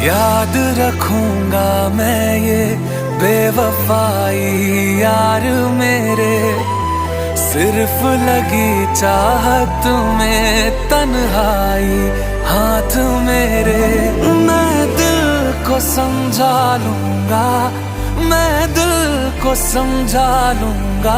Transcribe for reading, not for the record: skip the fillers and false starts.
याद रखूंगा मैं ये बेवफाई यार मेरे, सिर्फ लगी चाहत में तन्हाई हाथ मेरे। मैं दिल को समझा लूंगा, मैं दिल को समझा लूंगा।